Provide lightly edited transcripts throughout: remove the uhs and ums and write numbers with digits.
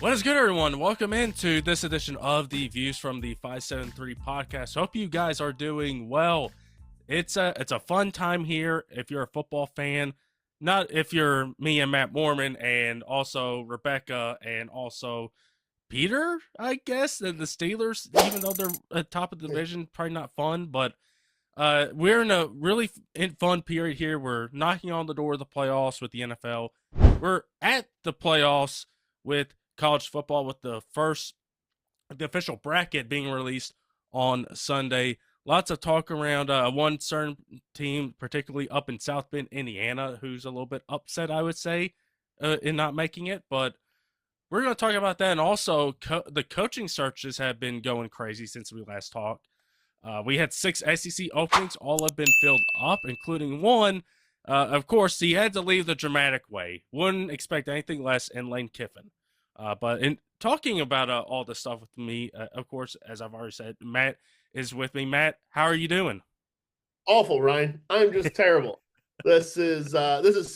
What is good, everyone? Welcome into this edition of the Views from the 573 podcast. Hope you guys are doing well. It's a fun time here if you're a football fan. Not if you're me and Matt Mormann and also Rebecca and also Peter, I guess, and the Steelers, even though they're at top of the division, probably not fun, but we're in a really fun period here. We're knocking on the door of the playoffs with the NFL. We're at the playoffs with college football with the official bracket being released on Sunday. Lots of talk around one certain team, particularly up in South Bend, Indiana, who's a little bit upset, I would say, in not making it. But we're going to talk about that. And also, the coaching searches have been going crazy since we last talked. We had 6 SEC openings. All have been filled up, including one. Of course, he had to leave the dramatic way. Wouldn't expect anything less in Lane Kiffin. But in talking about all this stuff with me, of course, as I've already said, Matt is with me. Matt, how are you doing? Awful, Ryan. I'm just terrible. This is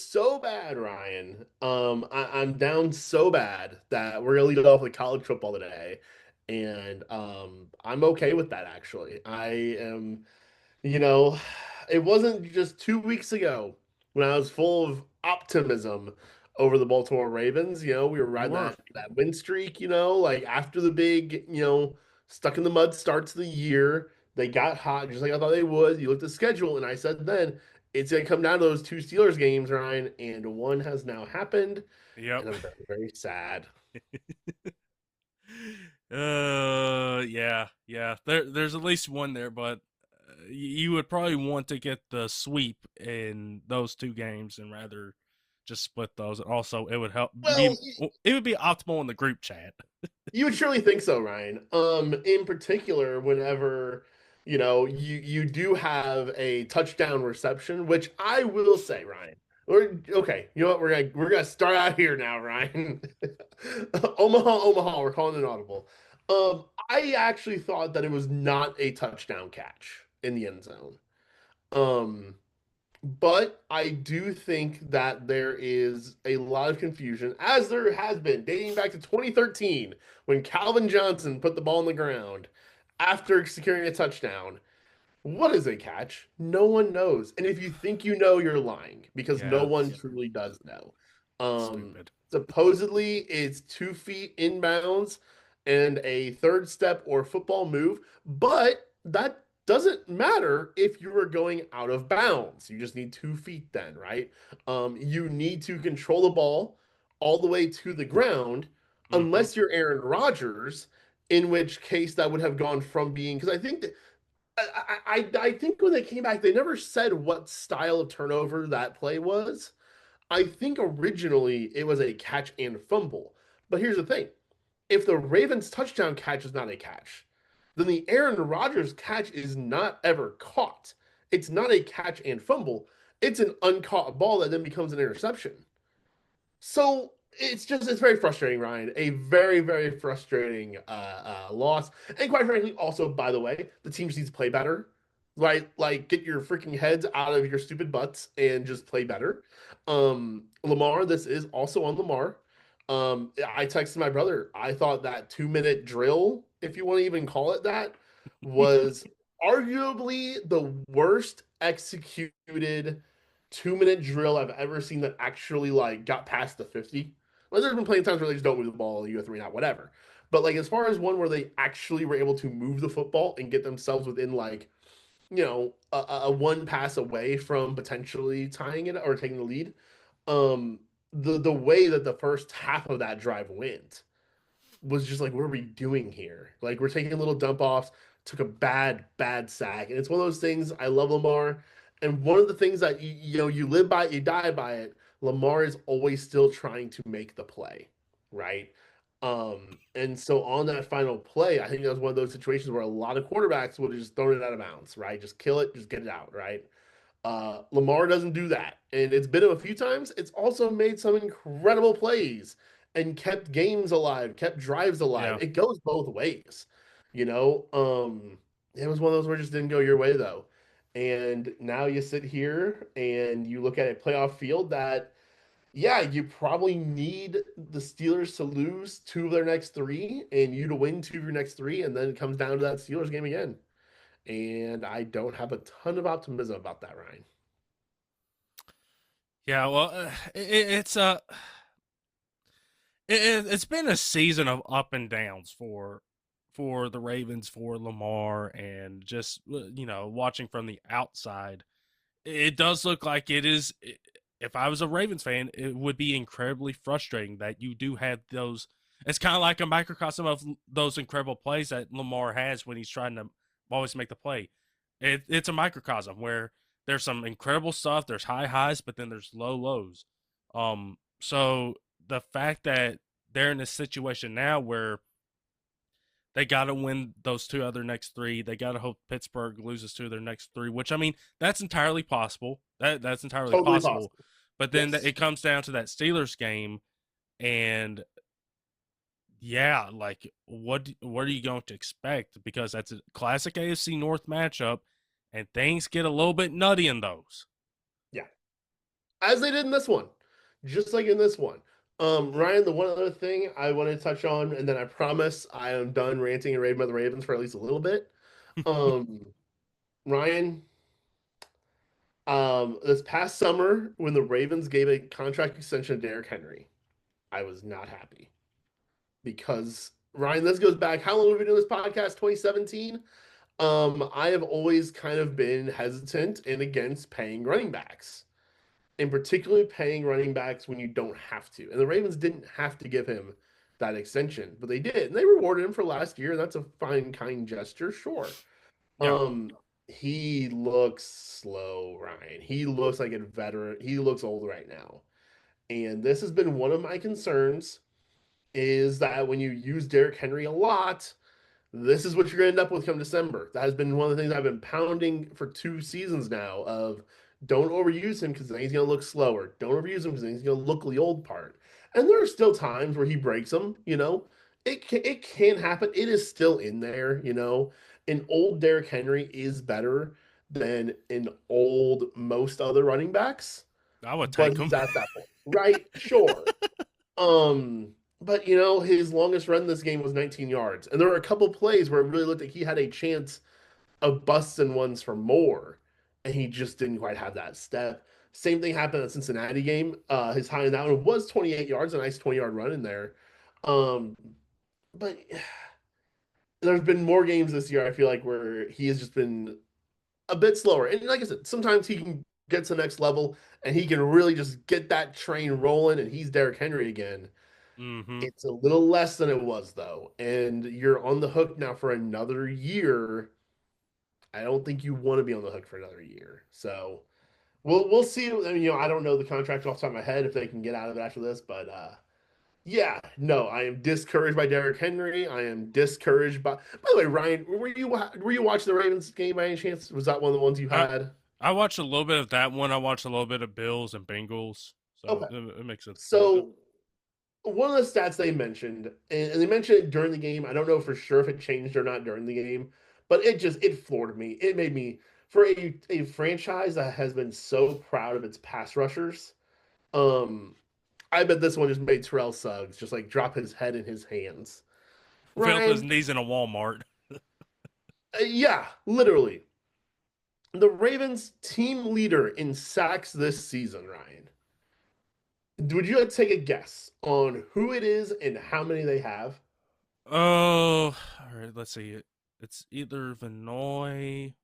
so bad, Ryan. I'm down so bad that we're gonna lead it off with college football today, and I'm okay with that actually. I am, you know, it wasn't just 2 weeks ago when I was full of optimism over the Baltimore Ravens. We were You riding were. that win streak. Like after the big, stuck in the mud starts of the year, they got hot just like I thought they would. You looked at the schedule, and I said then it's gonna come down to those two Steelers games, Ryan, and one has now happened, Yep. and I'm very, very sad. Yeah. There's at least one there, but you would probably want to get the sweep in those two games and rather just split those. Also, it would help Well, be it would be optimal in the group chat. you would surely think so, Ryan. In particular, whenever you do have a touchdown reception, which I will say, Ryan. Okay. You know what? We're gonna start out here now, Ryan. Omaha. We're calling it audible. I actually thought that it was not a touchdown catch in the end zone. Um, but I do think that there is a lot of confusion, as there has been dating back to 2013 when Calvin Johnson put the ball on the ground after securing a touchdown. What is a catch? No one knows. And if you think you know, you're lying because no Yeah, one truly does know. stupid. Supposedly, it's 2 feet inbounds and a third step or football move, but that doesn't matter if you are going out of bounds. You just need 2 feet then, right? You need to control the ball all the way to the ground, Mm-hmm. unless you're Aaron Rodgers, in which case that would have gone from being because I think that I think when they came back, they never said what style of turnover that play was. I think originally it was a catch and fumble. But here's the thing: if the Ravens touchdown catch is not a catch, then the Aaron Rodgers catch is not ever caught. It's not a catch and fumble. It's an uncaught ball that then becomes an interception. So it's very frustrating, Ryan. A very, very frustrating loss. And quite frankly, also, by the way, the team just needs to play better. Right? Like get your freaking heads out of your stupid butts and just play better. Lamar, this is also on Lamar. I texted my brother. I thought that 2 minute drill, if you want to even call it that, was arguably the worst executed 2 minute drill I've ever seen that actually like got past the 50. Like there's been plenty of times where they just don't move the ball, you have three, not whatever. But like as far as one where they actually were able to move the football and get themselves within like, a one pass away from potentially tying it or taking the lead. The way that the first half of that drive went was just like, what are we doing here? Like we're taking little dump offs, took a bad sack. And it's one of those things. I love Lamar. And one of the things that you live by, you die by it. Lamar is always still trying to make the play, right? And so on that final play, I think that was one of those situations where a lot of quarterbacks would have just thrown it out of bounds, right? Just kill it, just get it out, right? Lamar doesn't do that. And it's been him a few times. It's also made some incredible plays and kept games alive, kept drives alive. Yeah. It goes both ways. You know, it was one of those where it just didn't go your way though. And now you sit here and you look at a playoff field that Yeah, you probably need the Steelers to lose two of their next three and you to win two of your next three, and then it comes down to that Steelers game again. And I don't have a ton of optimism about that, Ryan. Yeah, well, it's been a season of up and downs for the Ravens, for Lamar, and just watching from the outside, it does look like it is. If I was a Ravens fan, it would be incredibly frustrating that you do have those. It's kind of like a microcosm of those incredible plays that Lamar has when he's trying to always make the play. It's a microcosm where there's some incredible stuff, there's high highs, but then there's low lows. So the fact that they're in a situation now where they got to win those two other next three. They got to hope Pittsburgh loses two of their next three, which I mean, that's entirely possible. That's entirely Totally possible. possible. But then Yes. it comes down to that Steelers game, and yeah, like what are you going to expect? Because that's a classic AFC North matchup, and things get a little bit nutty in those. Yeah. As they did in this one, just like in this one. Ryan, the one other thing I want to touch on, and then I promise I am done ranting and raving about the Ravens for at least a little bit. Um, Ryan, this past summer when the Ravens gave a contract extension to Derrick Henry, I was not happy because Ryan, this goes back. How long have we been doing this podcast? 2017. I have always kind of been hesitant and against paying running backs, and particularly paying running backs when you don't have to. And the Ravens didn't have to give him that extension, but they did, and they rewarded him for last year. And that's a fine, kind gesture, sure. Yeah, He looks slow, Ryan. He looks like a veteran. He looks old right now, and this has been one of my concerns. Is that when you use Derrick Henry a lot, this is what you're going to end up with come December. That has been one of the things I've been pounding for 2 seasons now of don't overuse him because then he's going to look slower. Don't overuse him because then he's going to look the old part. And there are still times where he breaks them, you know. It can happen. It is still in there, you know. An old Derrick Henry is better than an old most other running backs, I would but take he's them. at that point. Right? Sure. Um, but you know, his longest run this game was 19 yards. And there were a couple plays where it really looked like he had a chance of busting ones for more, and he just didn't quite have that step. Same thing happened in the Cincinnati game. His high in that one was 28 yards, a nice 20-yard run in there. Um, but there's been more games this year, I feel like, where he has just been a bit slower. And like I said, sometimes he can get to the next level and he can really just get that train rolling and he's Derrick Henry again. Mm-hmm. It's a little less than it was though, and you're on the hook now for another year. I don't think you want to be on the hook for another year. So we'll see. I mean, I don't know the contract off the top of my head if they can get out of it after this, but yeah, no, I am discouraged by Derrick Henry. I am discouraged by. By the way, Ryan, were you watching the Ravens game by any chance? Was that one of the ones you I had? I watched a little bit of that one. I watched a little bit of Bills and Bengals, so Okay, it makes sense a little bit. so one of the stats they mentioned, and they mentioned it during the game. I don't know for sure if it changed or not during the game, but it floored me. It made me for a franchise that has been so proud of its pass rushers. Um, I bet this one just made Terrell Suggs just like drop his head in his hands. Fell to his Ryan, knees in a Walmart. yeah, literally. The Ravens team leader in sacks this season, Ryan. Would you like to take a guess on who it is and how many they have? Oh, all right. Let's see. It's either Vanoy.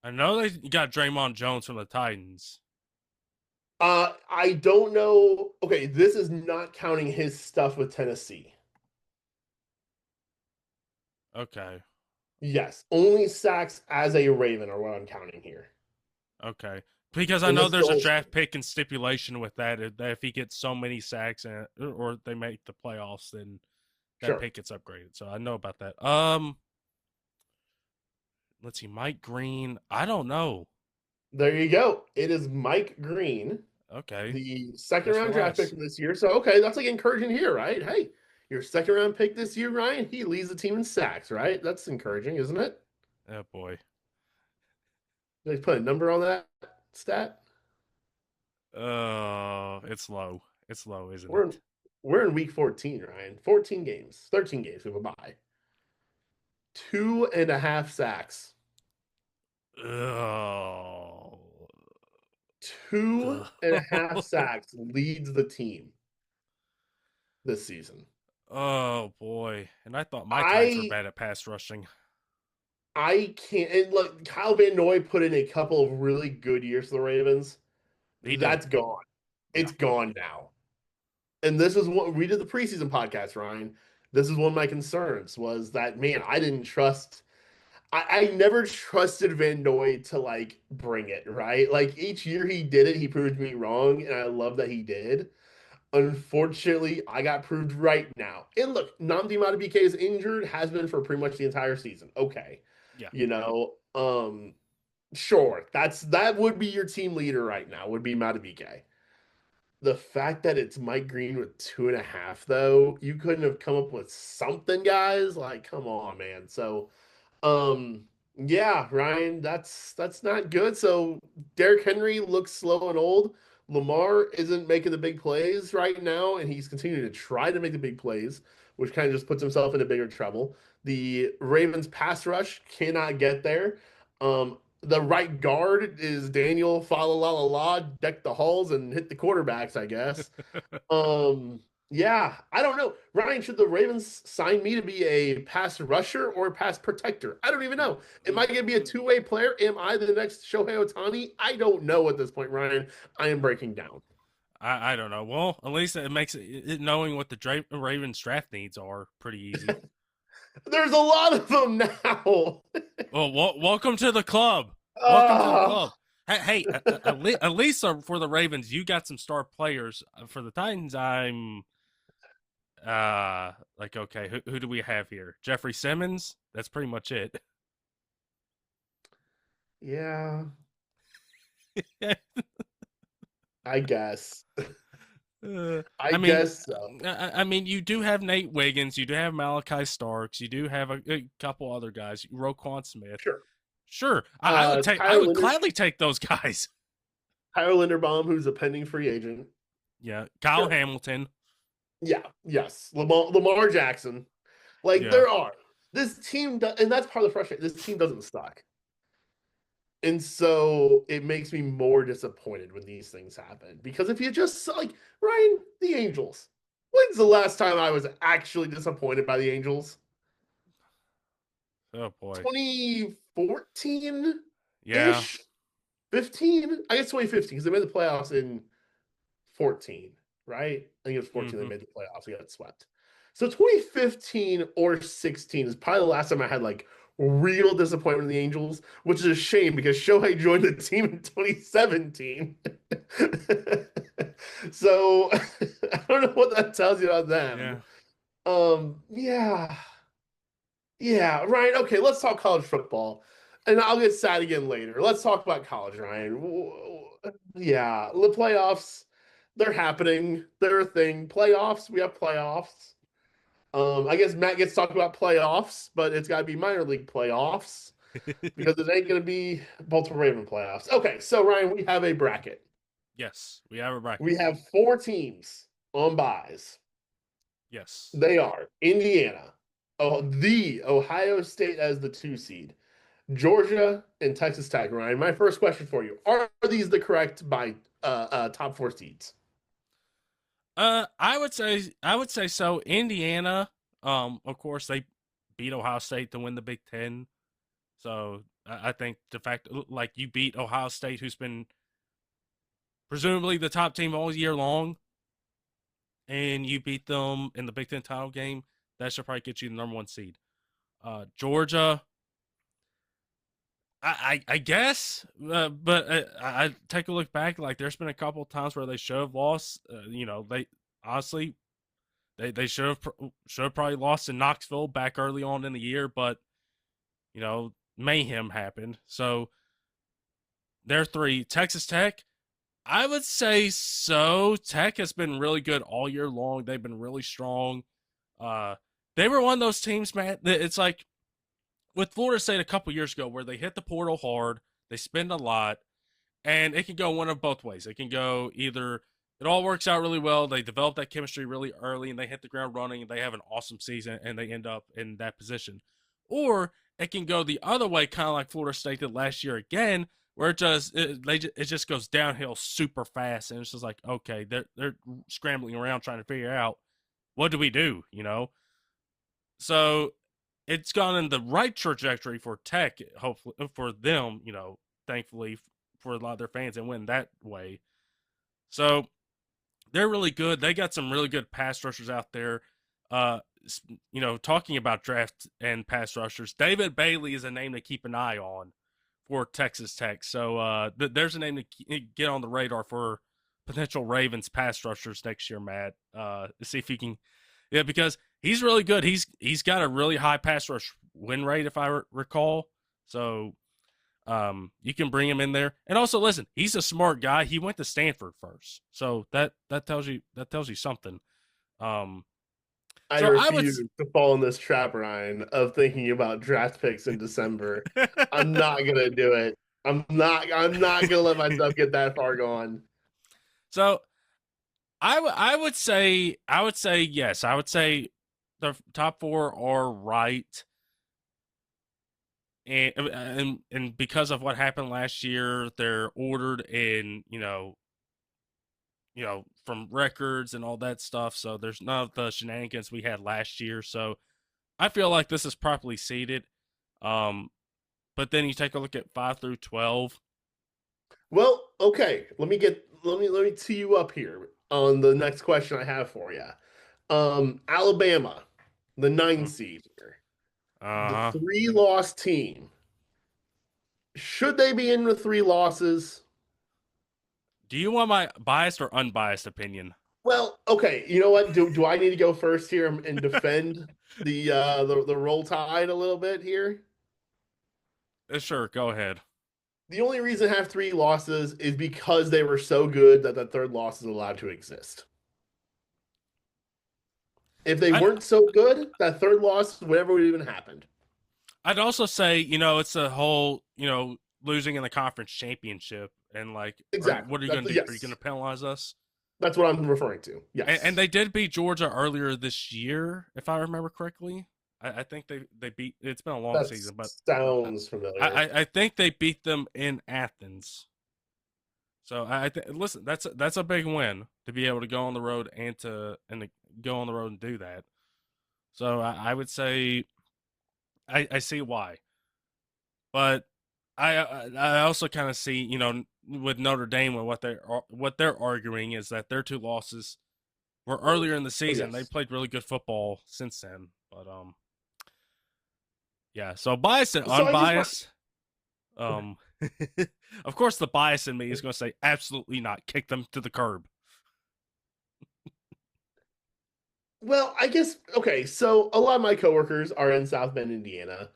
I know they got Draymond Jones from the Titans. I don't know. Okay, this is not counting his stuff with Tennessee. Okay, Yes, only sacks as a Raven are what I'm counting here. okay. Because I And know this is the there's a whole draft pick and stipulation with that, that if he gets so many sacks and or they make the playoffs, then that sure. pick gets upgraded. So I know about that. Let's see. Mike Green. I don't know. There you go. It is Mike Green, Okay, the second guess for round draft pick less. from this year. So okay, that's like encouraging here, right? Hey, your second round pick this year, Ryan, he leads the team in sacks, right? That's encouraging, isn't it? Oh boy. They put a number on that stat. Oh, it's low. It's low, isn't We're in, it? we're in week 14, Ryan. 14 games, 13 games. We have a bye. 2.5 sacks. Oh. Two and a half sacks leads the team this season. Oh boy. And I thought my Tides were I bad at pass rushing. I can't. And look, Kyle Van Noy put in a couple of really good years for the Ravens. He did. That's gone. Yeah. It's gone now. And this is what we did the preseason podcast, Ryan. This is one of my concerns was that man, I didn't trust. I never trusted Van Noy to like bring it, right? Like each year he did it, he proved me wrong, and I love that he did. Unfortunately, I got proved right now. And look, Nnamdi Madubuike is injured, has been for pretty much the entire season. Okay. Yeah. You know, sure. That would be your team leader right now, would be Madubuike. The fact that it's Mike Green with 2.5, though, you couldn't have come up with something, guys. Like, come on, man. So um, yeah, Ryan, that's not good. So Derrick Henry looks slow and old. Lamar isn't making the big plays right now, and he's continuing to try to make the big plays, which kind of just puts himself into bigger trouble. The Ravens pass rush cannot get there. The right guard is Daniel fa la la la la, deck the halls and hit the quarterbacks, I guess. Um, yeah, I don't know. Ryan, should the Ravens sign me to be a pass rusher or a pass protector? I don't even know. Am I going to be a two-way player? Am I the next Shohei Ohtani? I don't know at this point, Ryan. I am breaking down. I don't know. Well, at least it makes knowing what the Ravens draft needs are pretty easy. There's a lot of them now. Well, welcome to the club. Welcome to the Oh, club. Hey, at least for the Ravens, you got some star players. For the Titans, I'm like, okay, who do we have here? Jeffrey Simmons. That's pretty much it. yeah, I guess. I I mean, guess so. I mean, you do have Nate Wiggins, you do have Malachi Starks, you do have a couple other guys, Roquan Smith. Sure. Sure, I Tyler would Linder, gladly take those guys. Tyler Linderbaum, who's a pending free agent. Yeah, Kyle Sure. Hamilton. Yeah. Yes. Lamar Jackson. Like Yeah, there are this team, and that's part of the frustration. This team doesn't suck, and so it makes me more disappointed when these things happen. Because if you just like Ryan, the Angels. When's the last time I was actually disappointed by the Angels? oh boy. 2014 Yeah. ish, 15. I guess 2015 because they made the playoffs in 14, right? I think it was 14 they Mm-hmm. made the playoffs. We got swept. So 2015 or 16 is probably the last time I had like real disappointment in the Angels, which is a shame because Shohei joined the team in 2017. So I don't know what that tells you about them. Yeah. Yeah. Yeah, Ryan. Okay, let's talk college football. And I'll get sad again later. Let's talk about college, Ryan. Yeah, the playoffs, they're happening. They're a thing. Playoffs, we have playoffs. I guess Matt gets to talk about playoffs, but it's got to be minor league playoffs because it ain't going to be Baltimore Raven playoffs. Okay, so Ryan, we have a bracket. Yes, we have a bracket. We have four teams on buys. Yes. They are Indiana, the Ohio State as the 2 seed, Georgia, and Texas Tech. Ryan, my first question for you: are these the correct by top four seeds? I would say so. Indiana, of course they beat Ohio State to win the Big Ten. So I think the fact like you beat Ohio State, who's been presumably the top team all year long, and you beat them in the Big Ten title game, that should probably get you the number one seed. Georgia, I guess, but I take a look back. Like, there's been a couple of times where they should have lost. They honestly they should have probably lost in Knoxville back early on in the year, but mayhem happened. So they're three. Texas Tech, I would say so. Tech has been really good all year long. They've been really strong. Uh, they were one of those teams, man. It's like with Florida State a couple years ago where they hit the portal hard, they spend a lot, And it can go one of both ways. It can go either it all works out really well, they develop that chemistry really early, and they hit the ground running, and they have an awesome season, and they end up in that position. Or it can go the other way, kind of like Florida State did last year again, where it just goes downhill super fast, and it's just like, okay, they're scrambling around trying to figure out what do we do, you know? So it's gone in the right trajectory for Tech, hopefully for them, you know, thankfully for a lot of their fans, and win that way. So they're really good. They got some really good pass rushers out there. Uh, you know, talking about draft and pass rushers, David Bailey is a name to keep an eye on for Texas Tech. So there's a name to get on the radar for potential Ravens pass rushers next year, Matt. See if he can, yeah, because he's really good. He's got a really high pass rush win rate, if I recall. So you can bring him in there. And also, listen, he's a smart guy. He went to Stanford first, so that tells you something. I refuse to fall in this trap, Ryan, of thinking about draft picks in December. I'm not gonna do it. I'm not gonna let myself get that far gone. So I would say yes. I would say the top four are right. And because of what happened last year, they're ordered in, you know, from records and all that stuff. So there's none of the shenanigans we had last year. So I feel like this is properly seeded. But then you take a look at 5 through 12. Well, okay. Let me tee you up here on the next question I have for you. Alabama, the 9 seed here, the 3-loss team. Should they be in with 3 losses? Do you want my biased or unbiased opinion? Well, okay. You know what? Do I need to go first here and defend the Roll Tide a little bit here? Sure, go ahead. The only reason I have 3 losses is because they were so good that the 3rd loss is allowed to exist. If they weren't so good, that 3rd loss would never even happened. I'd also say, you know, it's a whole, you know, losing in the conference championship, and like, exactly. What are you going to do? Yes. Are you going to penalize us? That's what I'm referring to. Yes. And they did beat Georgia earlier this year, if I remember correctly. I think they beat. It's been a long season, but sounds familiar. I think they beat them in Athens. So listen, that's a big win to be able to go on the road and go on the road and do that. So I would say I see why, but I also kind of see, you know, with Notre Dame and what they're arguing is that their 2 losses were earlier in the season. They played really good football since then, but yeah. So biased and unbiased. Of course, the bias in me is going to say absolutely not. Kick them to the curb. Well, I guess okay. So a lot of my coworkers are in South Bend, Indiana,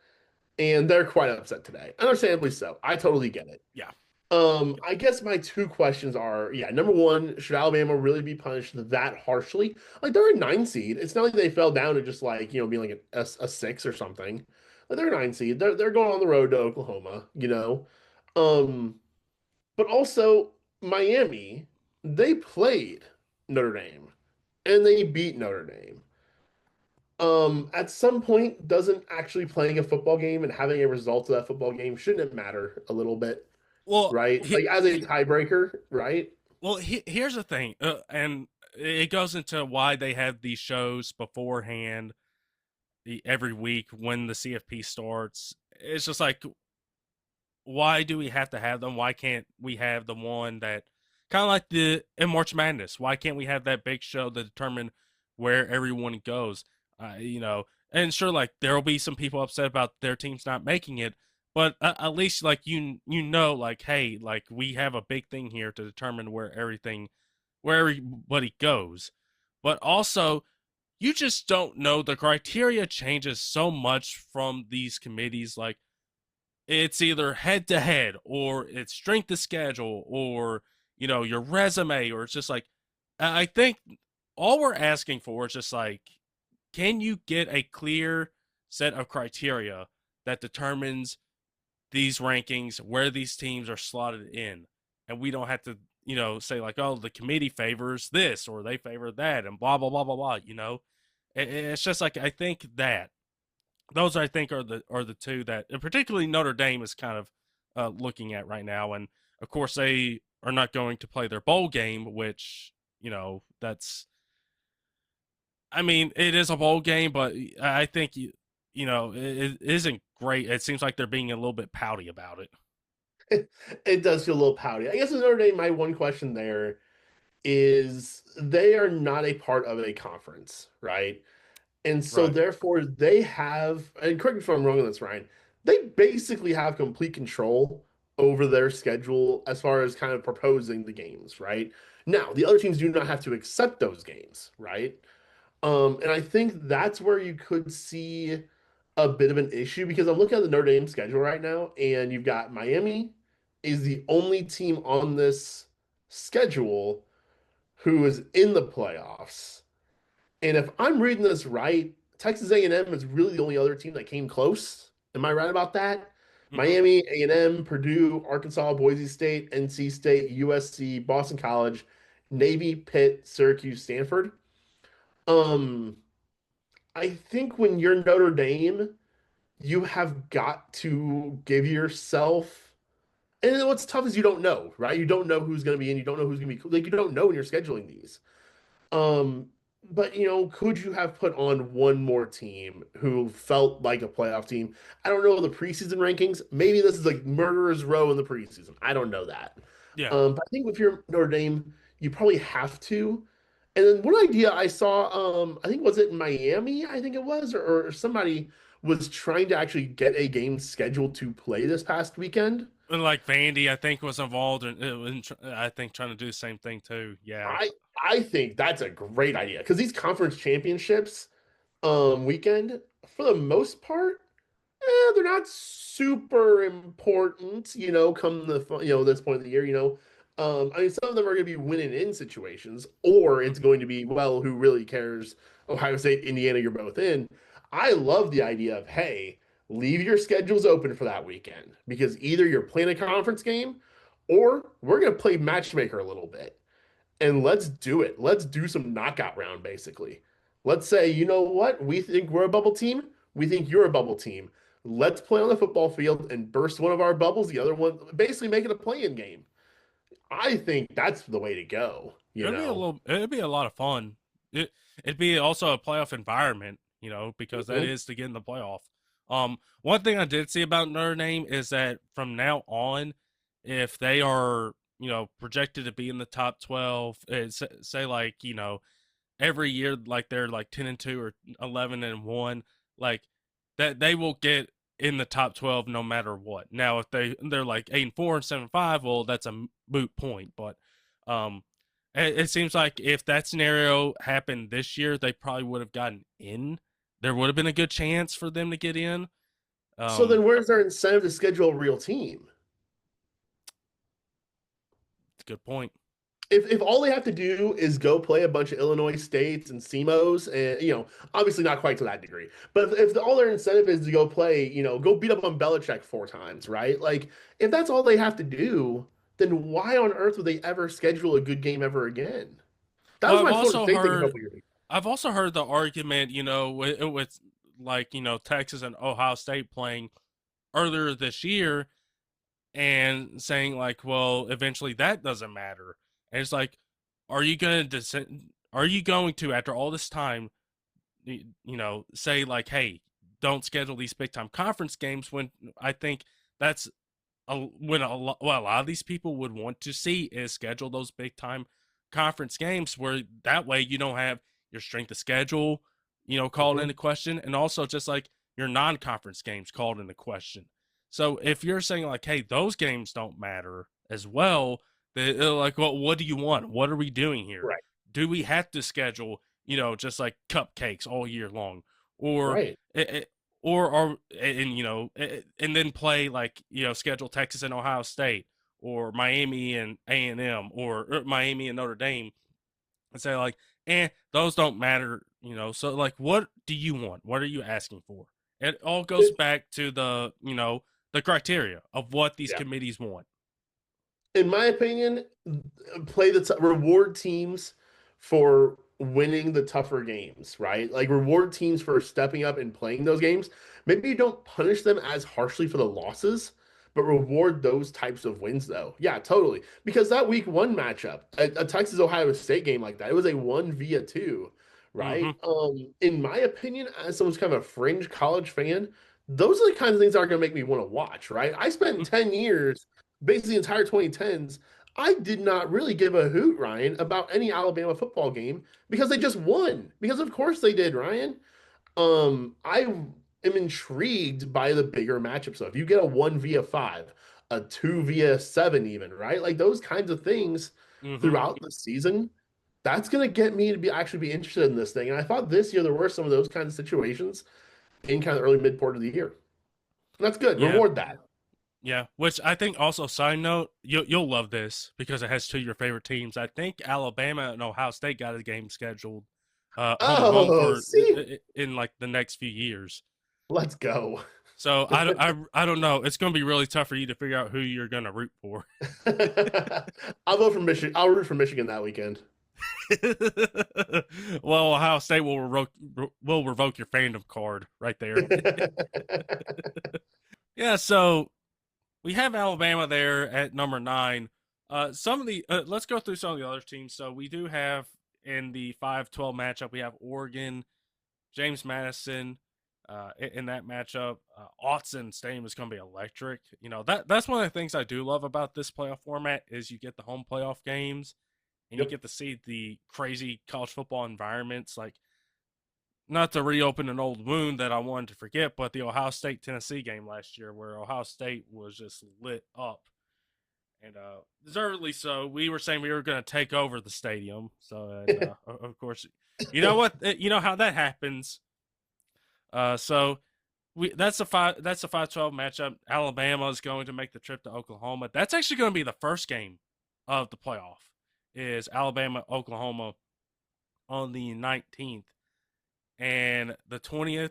and they're quite upset today. Understandably so. I totally get it. Yeah. I guess my 2 questions are, yeah, number 1, should Alabama really be punished that harshly? Like, they're a 9 seed. It's not like they fell down to just like, you know, being like a 6 or something. Like, they're a 9 seed. They're going on the road to Oklahoma, you know. But also Miami, they played Notre Dame and they beat Notre Dame. At some point, doesn't actually playing a football game and having a result of that football game, shouldn't it matter a little bit? Well, right? Like as a tiebreaker, right? Well, here's the thing, and it goes into why they have these shows beforehand every week when the CFP starts. It's just like, why do we have to have them? Why can't we have the one that kind of like in March Madness? Why can't we have that big show to determine where everyone goes? You know, and sure, like there will be some people upset about their teams not making it, but at least like you know, like, hey, like we have a big thing here to determine where everybody goes. But also, you just don't know. The criteria changes so much from these committees. Like, it's either head to head, or it's strength of schedule, or, you know, your resume, or it's just like, I think all we're asking for is just like, can you get a clear set of criteria that determines these rankings, where these teams are slotted in? and we don't have to, say like, oh, the committee favors this or they favor that and blah blah blah blah blah. It's just like I think that those I think are the two that, and particularly Notre Dame is kind of looking at right now, and of course they are not going to play their bowl game, which that's. I mean, it is a bowl game, but I think it isn't great. It seems like they're being a little bit pouty about it. It does feel a little pouty. I guess with Notre Dame, my one question there is they are not a part of a conference, right? And so Right. therefore they have, and correct me if I'm wrong on this, Ryan, they basically have complete control over their schedule as far as kind of proposing the games, right? Now, the other teams do not have to accept those games, right? And I think that's where you could see a bit of an issue because I'm looking at the Notre Dame schedule right now, and you've got Miami is the only team on this schedule who is in the playoffs. And if I'm reading this right, Texas A&M is really the only other team that came close. Am I right about that? Hmm. Miami, A&M, Purdue, Arkansas, Boise State, NC State, USC, Boston College, Navy, Pitt, Syracuse, Stanford. Um, I think when you're Notre Dame, you have got to give yourself. And what's tough is you don't know, right? You don't know who's going to be in. You don't know who's going to be like. You don't know when you're scheduling these. Um, but could you have put on one more team who felt like a playoff team? I don't know the preseason rankings. Maybe this is like murderer's row in the preseason. I don't know that. Yeah. But I think if you're Notre Dame, you probably have to. And then one idea I saw, I think was it in Miami, I think it was, or somebody was trying to actually get a game scheduled to play this past weekend. And like Vandy, I think was involved I think trying to do the same thing too. Yeah. I I think that's a great idea because these conference championships weekend, for the most part, they're not super important, come this point of the year, I mean, some of them are going to be winning in situations, or it's Mhm. going to be, well, who really cares? Ohio State, Indiana, you're both in. I love the idea of, hey, leave your schedules open for that weekend because either you're playing a conference game or we're going to play matchmaker a little bit and let's do it. Let's do some knockout round, basically. Let's say, you know what? We think we're a bubble team. We think you're a bubble team. Let's play on the football field and burst one of our bubbles, the other one, basically make it a play-in game. I think that's the way to go, you know? It'd be a lot of fun. It'd be also a playoff environment, because that Mhm. is to get in the playoff. One thing I did see about Notre Dame is that from now on, if they are, projected to be in the top 12, say like, every year, like they're like 10-2 or 11-1, like that they will get in the top 12 no matter what. Now, if they're like 8-4 and 7-5, well, that's a moot point. But um, it seems like if that scenario happened this year, they probably would have gotten in. There would have been a good chance for them to get in. So Um, then where's their incentive to schedule a real team? it's a good point. If all they have to do is go play a bunch of Illinois states and SEMOs, and obviously not quite to that degree, but if all their incentive is to go play, go beat up on Belichick 4 times, right? Like if that's all they have to do, then why on earth would they ever schedule a good game ever again? That Well, was my same thing a couple years ago. I've also heard the argument, with like Texas and Ohio State playing earlier this year and saying like, well, eventually that doesn't matter. And it's like, are you going to are you going to after all this time, say like, hey, don't schedule these big time conference games when I think that's when a lot of these people would want to see is schedule those big time conference games where that way you don't have your strength of schedule, called Mhm. into question, and also just like your non-conference games called into question. So if you're saying like, hey, those games don't matter as well, they're like, well, what do you want? What are we doing here? Right, Do we have to schedule, just like cupcakes all year long, or right. or and then play like schedule Texas and Ohio State or Miami and A&M or Miami and Notre Dame and say like, those don't matter, so like, what do you want? What are you asking for? It all goes It- back to the the criteria of what these yeah. committees want. in my opinion, reward teams for winning the tougher games, right? Like reward teams for stepping up and playing those games. Maybe you don't punish them as harshly for the losses, but reward those types of wins though. Yeah, totally. Because that week one matchup, a Texas Ohio State game like that, it was a 1 via 2, Hmm. right? In my opinion, as someone's kind of a fringe college fan, those are the kinds of things that are going to make me want to watch, right? I spent 10 years, basically the entire 2010s, I did not really give a hoot, Ryan, about any Alabama football game because they just won. Because of course they did, Ryan. I am intrigued by the bigger matchup. So if you get a 1 via 5, a 2 via 7, even, right? Like those kinds of things Hmm. throughout the season, that's gonna get me to be actually be interested in this thing. And I thought this year there were some of those kinds of situations in kind of early mid part of the year. And that's good. Yeah. Reward that. Yeah, which I think also side note, you'll love this because it has two of your favorite teams. I think Alabama and Ohio State got a game scheduled home and home Oh, for see, in like the next few years. let's go. So I don't know. It's going to be really tough for you to figure out who you're going to root for. I'll vote for Michigan. I'll root for Michigan that weekend. Well, Ohio State will revoke your fandom card right there. Yeah, so we have Alabama there at number 9. Some of the let's go through some of the other teams. So we do have in the 5-12 matchup, we have Oregon, James Madison. In that matchup, Autzen Stadium is going to be electric. You know that's one of the things I do love about this playoff format is you get the home playoff games and you Yep. get to see the crazy college football environments. Like not to reopen an old wound that I wanted to forget, but the Ohio State Tennessee game last year where Ohio State was just lit up and deservedly so. We were saying we were going to take over the stadium, so and of course, you know what, you know how that happens. So we that's a 5-12 matchup. Alabama is going to make the trip to Oklahoma. That's actually going to be the first game of the playoff. Is Alabama Oklahoma on the 19th and the 20th.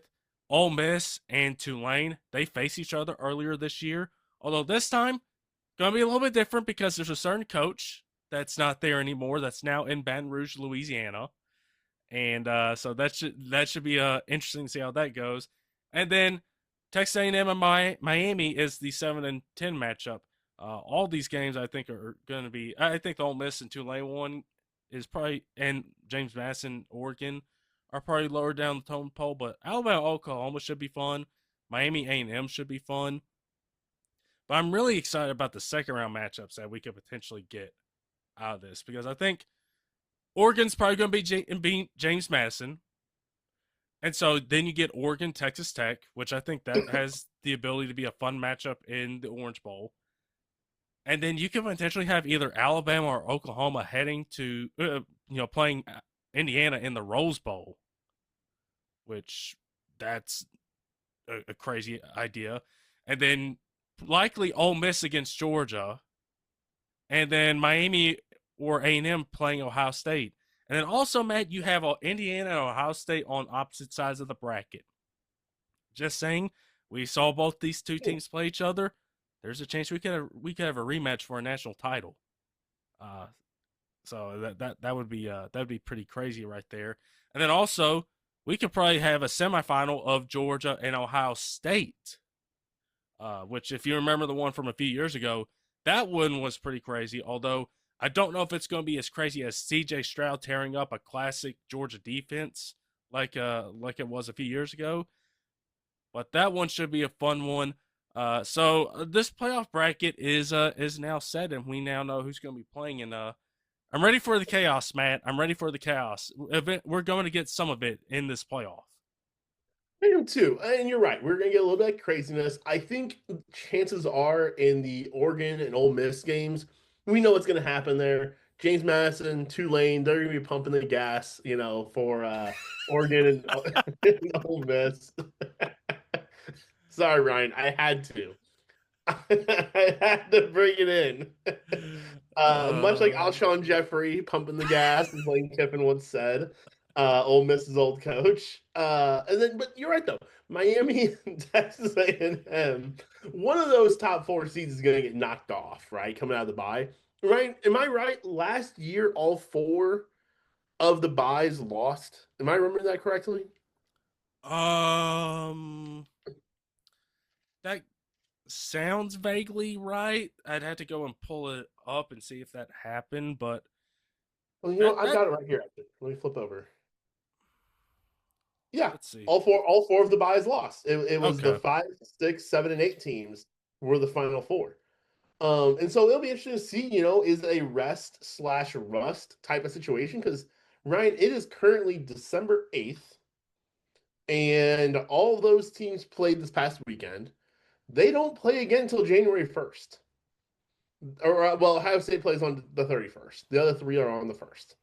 Ole Miss and Tulane they face each other earlier this year. Although this time going to be a little bit different because there's a certain coach that's not there anymore. That's now in Baton Rouge, Louisiana, and so that should be interesting to see how that goes. And then Texas A&M and Miami is the 7 and 10 matchup. All these games I think are going to be. I think the Ole Miss and Tulane one is probably and James Madison Oregon are probably lower down the tone pole, but Alabama Oklahoma should be fun. Miami A&M should be fun. But I'm really excited about the second round matchups that we could potentially get out of this because I think Oregon's probably going to be James Madison. And so then you get Oregon, Texas Tech, which I think that has the ability to be a fun matchup in the Orange Bowl. And then you can potentially have either Alabama or Oklahoma heading to, playing Indiana in the Rose Bowl, which that's a crazy idea. And then likely Ole Miss against Georgia, and then Miami or A&M playing Ohio State. And then also, Matt, you have Indiana and Ohio State on opposite sides of the bracket. Just saying, we saw both these two teams play each other. There's a chance we could have a rematch for a national title. Uh, so that would be pretty crazy right there. And then also, we could probably have a semifinal of Georgia and Ohio State. Which, if you remember the one from a few years ago, that one was pretty crazy. Although I don't know if it's going to be as crazy as C.J. Stroud tearing up a classic Georgia defense like it was a few years ago. But that one should be a fun one. So this playoff bracket is now set, and we now know who's going to be playing. And I'm ready for the chaos, Matt. I'm ready for the chaos. We're going to get some of it in this playoff. I do too. And you're right. We're going to get a little bit of craziness. I think chances are in the Oregon and Ole Miss games, we know what's going to happen there. James Madison, Tulane, they're going to be pumping the gas, for Oregon and Ole Miss. Sorry, Ryan. I had to. I had to bring it in. Much like Uh, Alshon Jeffrey pumping the gas, as Lane Kiffin once said. Ole Miss's old coach. And then, but you're right though. Miami and Texas A&M, one of those top four seeds is going to get knocked off, right? Coming out of the bye, right? Am I right? Last year, all four of the buys lost. Am I remembering that correctly? Um, that sounds vaguely right. I'd have to go and pull it up and see if that happened, but Well, you know, that I've that got it right here. Actually. Let me flip over. Yeah, let's see. all four of the buys lost. It was the Okay. 5, 6, 7, and 8 teams were the final four. And so it'll be interesting to see, is a rest slash rust type of situation because Ryan, it is currently December 8th, and all of those teams played this past weekend. They don't play again until January 1st. Or well, Ohio State plays on the 31st. The other three are on the 1st.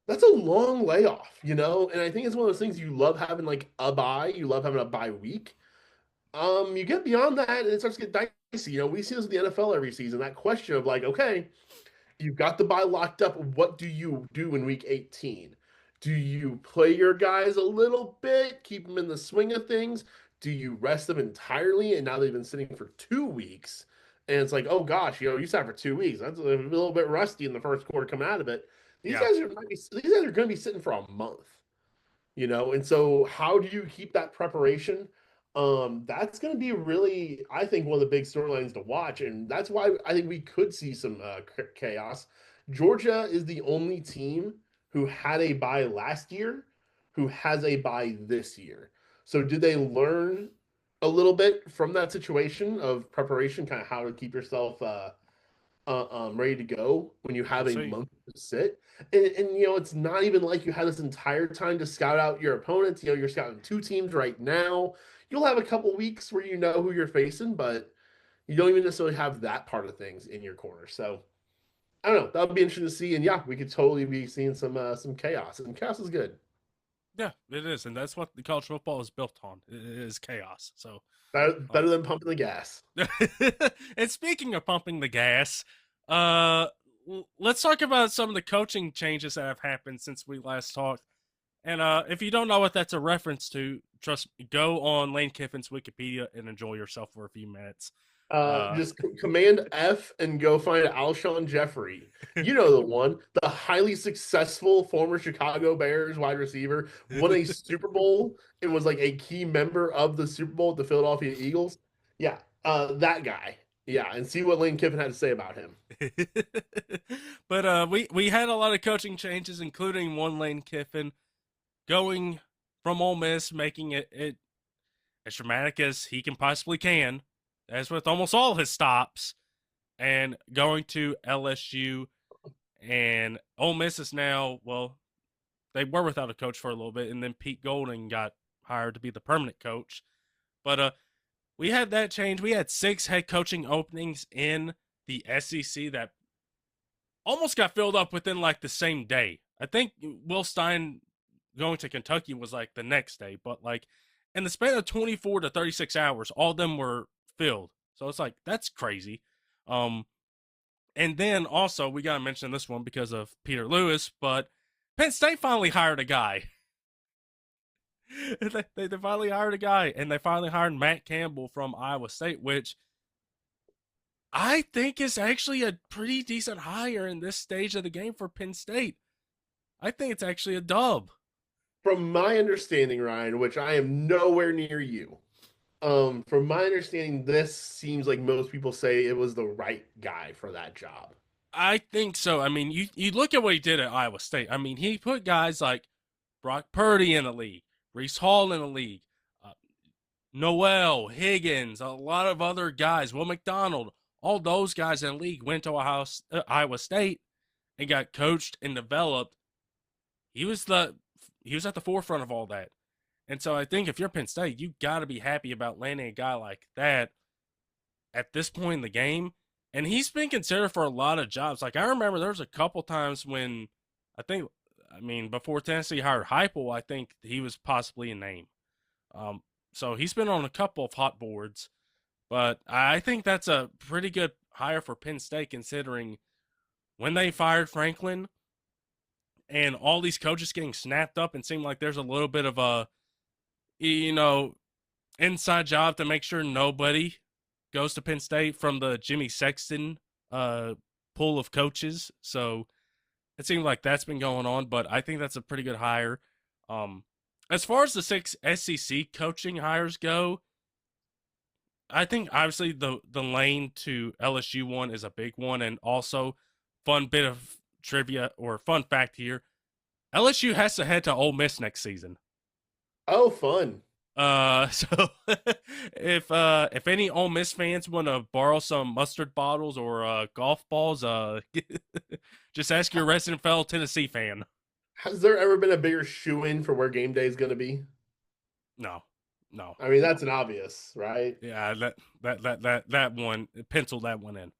That's a long layoff, and I think it's one of those things you love having like a bye, you love having a bye week. You get beyond that and it starts to get dicey. We see this with the NFL every season. That question of like, okay, you've got the bye locked up. What do you do in week 18? Do you play your guys a little bit, keep them in the swing of things? Do you rest them entirely? And now they've been sitting for 2 weeks. And it's like, oh gosh, you sat for 2 weeks. That's a little bit rusty in the first quarter coming out of it. These Yeah. guys are these guys are going to be sitting for a month. And so how do you keep that preparation? That's going to be really, I think, one of the big storylines to watch, and that's why I think we could see some chaos. Georgia is the only team who had a bye last year who has a bye this year. So did they learn a little bit from that situation of preparation, kind of how to keep yourself ready to go when you We'll have a see. month to sit. And it's not even like you had this entire time to scout out your opponents. You're scouting two teams right now. You'll have a couple weeks where you know who you're facing, but you don't even necessarily have that part of things in your corner. So I don't know. That'll be interesting to see. And yeah, we could totally be seeing some chaos. And chaos is good. Yeah, it is, and that's what the college football is built on. It is chaos. So, Better than pumping the gas. and speaking of pumping the gas, uh, let's talk about some of the coaching changes that have happened since we last talked. And if you don't know what that's a reference to, trust me, go on Lane Kiffin's Wikipedia and enjoy yourself for a few minutes. Uh, Just command F and go find Alshon Jeffrey. You know the one, the highly successful former Chicago Bears wide receiver, won a Super Bowl and was like a key member of the Super Bowl at the Philadelphia Eagles. Yeah, that guy. Yeah, and see what Lane Kiffin had to say about him. but we had a lot of coaching changes, including one Lane Kiffin going from Ole Miss, making it as dramatic as he can possibly can, as with almost all his stops, and going to LSU. And Ole Miss is now, well, they were without a coach for a little bit, and then Pete Golding got hired to be the permanent coach. But we had that change. We had 6 head coaching openings in the SEC that almost got filled up within like the same day. I think Will Stein going to Kentucky was like the next day, but like in the span of 24 to 36 hours, all of them were filled. So it's like that's crazy. Um, and then also we gotta mention this one because of Peter Lewis, but Penn State finally hired a guy. they finally hired a guy, and they finally hired Matt Campbell from Iowa State, which I think is actually a pretty decent hire in this stage of the game for Penn State. I think it's actually a dub. From my understanding, Ryan, which I am nowhere near you, from my understanding, this seems like most people say it was the right guy for that job. I think so. I mean, you look at what he did at Iowa State. I mean, he put guys like Brock Purdy in the league, Reese Hall in the league, uh, Noel, Higgins, a lot of other guys, Will McDonald, all those guys in the league went to Iowa State and got coached and developed. He was the he was at the forefront of all that. And so I think if you're Penn State, you got to be happy about landing a guy like that at this point in the game. And he's been considered for a lot of jobs. Like I remember there was a couple times when I mean, before Tennessee hired Heupel, I think he was possibly a name. Um, so he's been on a couple of hot boards, but I think that's a pretty good hire for Penn State considering when they fired Franklin, and all these coaches getting snapped up and seem like there's a little bit of a, you know, inside job to make sure nobody goes to Penn State from the Jimmy Sexton pool of coaches. So it seems like that's been going on, but I think that's a pretty good hire. As far as the 6 SEC coaching hires go, I think obviously the Lane to LSU one is a big one, and also fun bit of trivia or fun fact here: LSU has to head to Ole Miss next season. Oh, fun. So if any Ole Miss fans want to borrow some mustard bottles or golf balls, just ask your resident fellow Tennessee fan. Has there ever been a bigger shoe-in for where game day is going to be? No, no. I mean, that's an obvious, right? Yeah, that one, pencil that one in.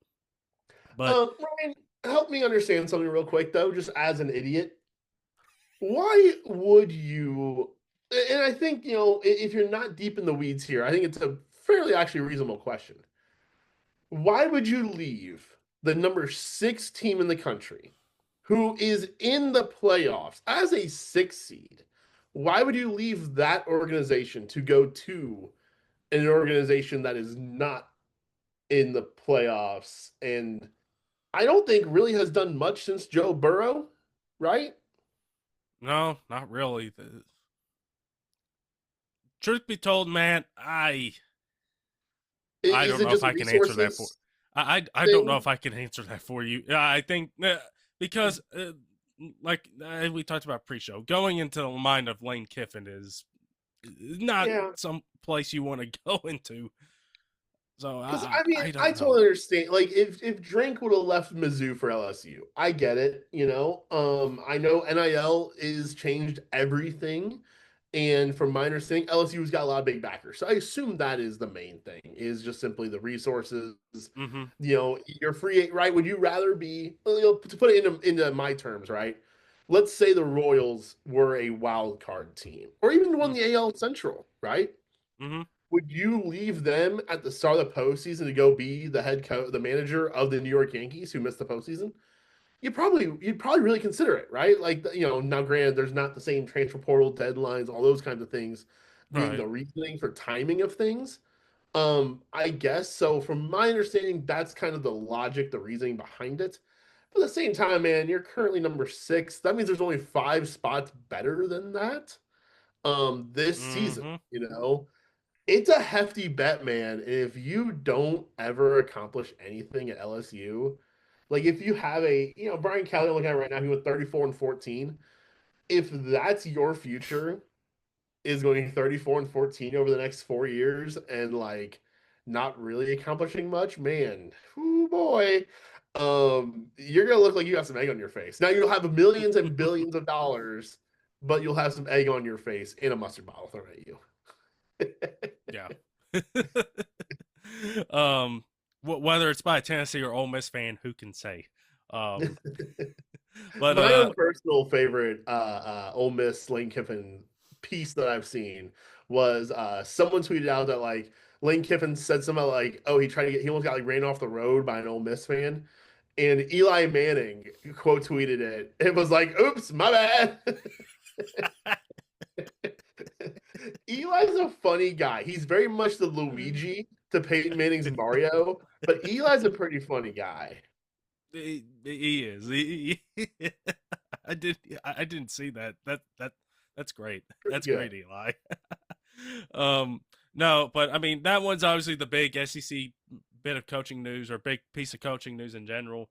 But Ryan, help me understand something real quick, though, just as an idiot. Why would you? And I think, if you're not deep in the weeds here, I think it's a fairly actually reasonable question. Why would you leave the number 6 team in the country who is in the playoffs as a 6 seed? Why would you leave that organization to go to an organization that is not in the playoffs and I don't think really has done much since Joe Burrow, right? no, not really. Truth be told, man, I Is don't it know if just I can answer that for. resources I don't know thing? if I can answer that for you. I think because like we talked about pre-show, going into the mind of Lane Kiffin is not Yeah. some place you want to go into. So Because I mean, I I don't know. totally understand. Like, if Drink would have left Mizzou for LSU, I get it. I know NIL is changed everything, and from my understanding, LSU's got a lot of big backers. So I assume that is the main thing. Is just simply the resources. Mm-hmm. You're free, right? Would you rather be? To put it into my terms, right? Let's say the Royals were a wild card team, or even won the AL Central, right? Mm-hmm. Would you leave them at the start of the postseason to go be the head coach, the manager of the New York Yankees who missed the postseason? You'd probably really consider it, right? Like, now granted, there's not the same transfer portal deadlines, all those kinds of things being Right. the reasoning for timing of things. I guess so. From my understanding, that's kind of the logic, the reasoning behind it. But at the same time, man, you're currently number 6. That means there's only 5 spots better than that. This season, Mm-hmm. it's a hefty bet, man. If you don't ever accomplish anything at LSU, like if you have Brian Kelly, I'm looking at right now, he went 34-14. If that's your future, is going 34-14 over the next 4 years and like not really accomplishing much, man, oh boy, you're gonna look like you got some egg on your face. Now you'll have millions and billions of dollars, but you'll have some egg on your face in a mustard bottle thrown at you. Yeah. Whether it's by a Tennessee or Ole Miss fan, who can say? Um, but My own personal favorite Ole Miss Lane Kiffin piece that I've seen was someone tweeted out that like Lane Kiffin said something like, "Oh, he almost got like ran off the road by an Ole Miss fan," and Eli Manning quote tweeted it. It was like, "Oops, my bad." Eli's a funny guy. He's very much the Luigi to Peyton Manning's Mario, but Eli's a pretty funny guy. he is. I didn't see that. That's great. Pretty That's good. great, Eli. No, but I mean that one's obviously the big SEC bit of coaching news or big piece of coaching news in general.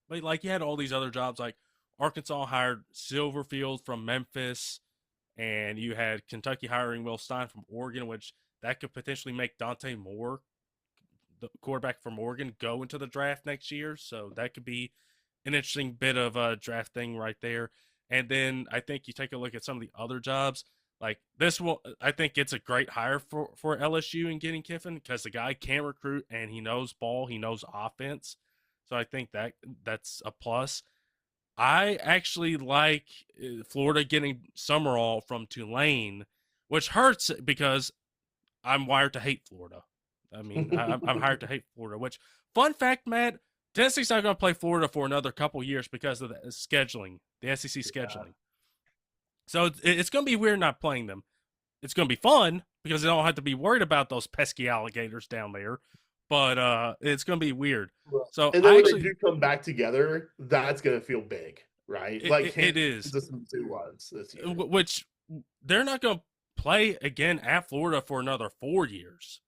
But like you had all these other jobs, like Arkansas hired Silverfield from Memphis, and you had Kentucky hiring Will Stein from Oregon, which that could potentially make Dante Moore, the quarterback from Oregon, go into the draft next year. So that could be an interesting bit of a draft thing right there. And then I think you take a look at some of the other jobs. Like this will, I think it's a great hire for LSU in getting Kiffin because the guy can recruit and he knows ball, he knows offense. So I think that's a plus. I actually like Florida getting Summerall from Tulane, which hurts because I'm wired to hate Florida. I mean, I'm hired to hate Florida. Which, fun fact, Matt, Tennessee's not going to play Florida for another couple years because of the scheduling the SEC Yeah. scheduling. So it's going to be weird not playing them. It's going to be fun because they don't have to be worried about those pesky alligators down there. But it's going to be weird. So And then I when they actually, do come back together, that's gonna feel big, right? Like it is, Kansas and Mizzou was this year. which they're not going to play again at Florida for another 4 years.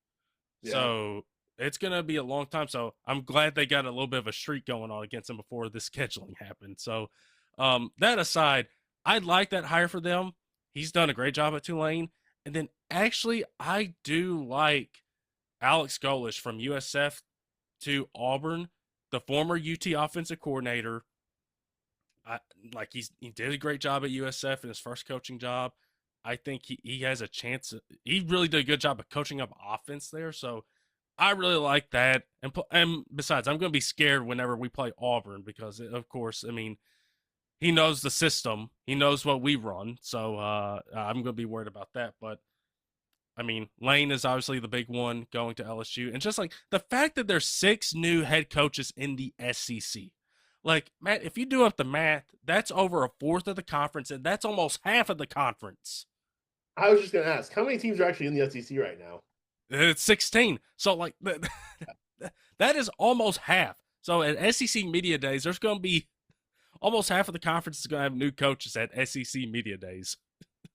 Yeah. So it's going to be a long time. So I'm glad they got a little bit of a streak going on against them before this scheduling happened. So that aside, I like that hire for them. He's done a great job at Tulane. And then actually, I do like Alex Golish from USF to Auburn, the former UT offensive coordinator. I, like he did a great job at USF in his first coaching job. I think he has a chance. He really did a good job of coaching up offense there. So I really like that. And besides, I'm going to be scared whenever we play Auburn because, of course, I mean, he knows the system. He knows what we run. So I'm going to be worried about that. But I mean, Lane is obviously the big one going to LSU. And just like the fact that there's 6 new head coaches in the SEC. Like, Matt, if you do up the math, that's over a fourth of the conference, and that's almost half of the conference. I was just gonna ask, how many teams are actually in the SEC right now? It's 16. So, like, that is almost half. So, at SEC Media Days, there's going to be almost half of the conference is going to have new coaches at SEC Media Days.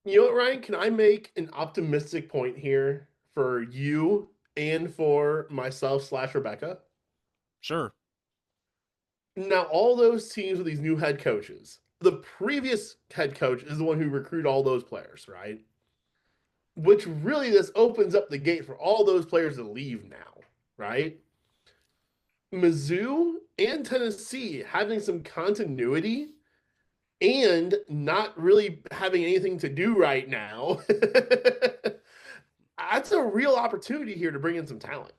You know what, Ryan? Can I make an optimistic point here for you and for myself slash Rebecca? Sure. Now, all those teams with these new head coaches, the previous head coach is the one who recruited all those players, right? Which really this opens up the gate for all those players to leave now, right? Mizzou and Tennessee having some continuity and not really having anything to do right now. That's a real opportunity here to bring in some talent.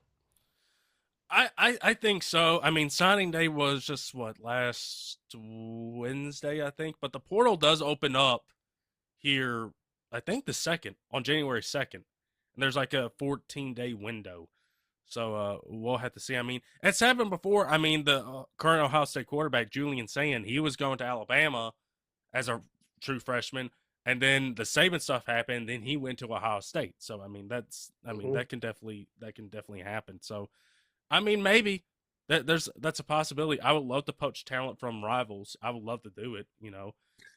I think so. I mean, signing day was just what, last Wednesday, I think, but the portal does open up here, I think the second, on January 2nd. And there's like a 14-day window. So we'll have to see. I mean, it's happened before. I mean, the current Ohio State quarterback, Julian Sand, he was going to Alabama as a true freshman. And then the Saban stuff happened. Then he went to Ohio State. So, I mean, that can definitely happen. So, I mean, maybe that's a possibility. I would love to poach talent from rivals. I would love to do it,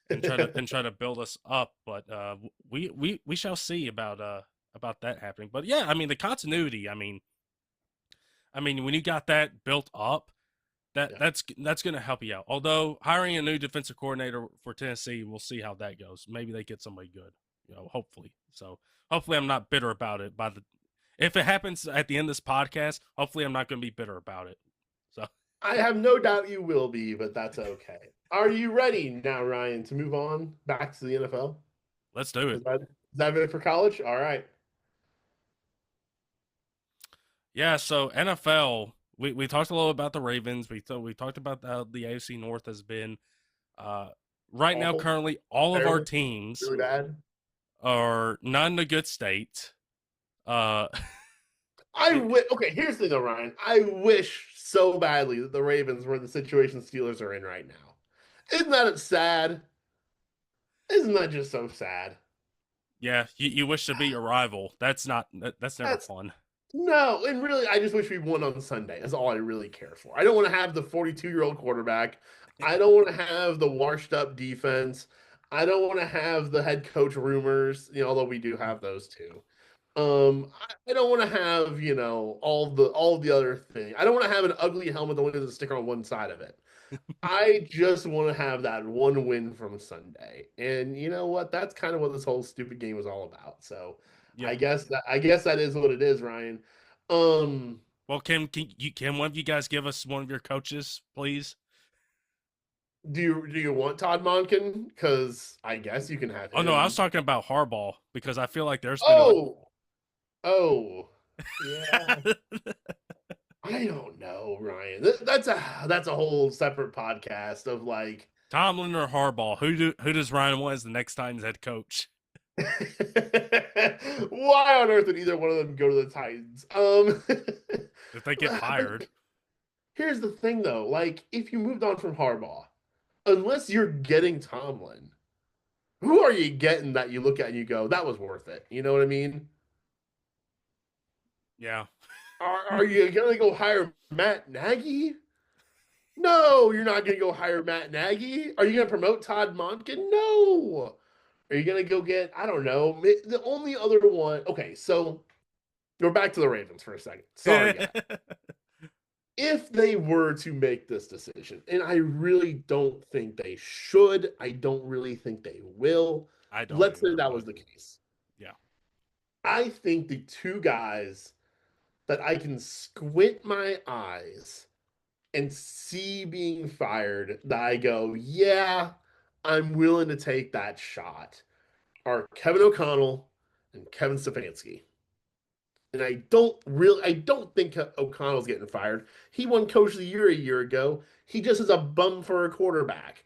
and try to build us up. But we shall see about that happening. But yeah, I mean the continuity. I mean when you got that built up, that's going to help you out. Although hiring a new defensive coordinator for Tennessee, we'll see how that goes. Maybe they get somebody good, hopefully. So hopefully I'm not bitter about it if it happens at the end of this podcast, hopefully I'm not going to be bitter about it. So I have no doubt you will be, but that's okay. Are you ready now, Ryan, to move on back to the NFL? let's do it. Is that it for college? All right. Yeah, so NFL, we talked a little about the Ravens. We talked about how the AFC North has been. Right now, Awful. currently, all of our Terrible. teams Really bad. are not in a good state. Uh, Okay, here's the thing though, Ryan. I wish so badly that the Ravens were in the situation Steelers are in right now. Isn't that sad? Isn't that just so sad? yeah, you wish to be your rival. That's never That's fun. No, and really, I just wish we won on Sunday. That's all I really care for. I don't want to have the 42-year-old quarterback. I don't want to have the washed up defense. I don't want to have the head coach rumors, although we do have those too. I don't want to have, all the other thing. I don't want to have an ugly helmet that only has a sticker on one side of it. I just want to have that one win from Sunday. And you know what? That's kind of what this whole stupid game was all about. So Yep. I guess that is what it is, Ryan. Um, Well, can one of you guys give us one of your coaches, please? do you want Todd Monken? Because I guess you can have Oh no, I him. was talking about Harbaugh because I feel like there's been Oh, yeah. I don't know, Ryan. That's a whole separate podcast of like Tomlin or Harbaugh. Who does Ryan want as the next Titans head coach? why on earth would either one of them go to the Titans? If they get fired. Here's the thing though, like if you moved on from Harbaugh, unless you're getting Tomlin, who are you getting that you look at and you go, that was worth it? You know what I mean? Yeah. Are you going to go hire Matt Nagy? No, you're not going to go hire Matt Nagy. Are you going to promote Todd Monken? No. Are you going to go get, I don't know, the only other one. Okay, so we're back to the Ravens for a second. Sorry, guys. If they were to make this decision, and I really don't think they should, I don't really think they will. I don't Let's say either, that but was the case. yeah. I think the two guys that I can squint my eyes and see being fired that I go, yeah, I'm willing to take that shot are Kevin O'Connell and Kevin Stefanski. And I don't think O'Connell's getting fired. He won Coach of the Year a year ago. He just is a bum for a quarterback.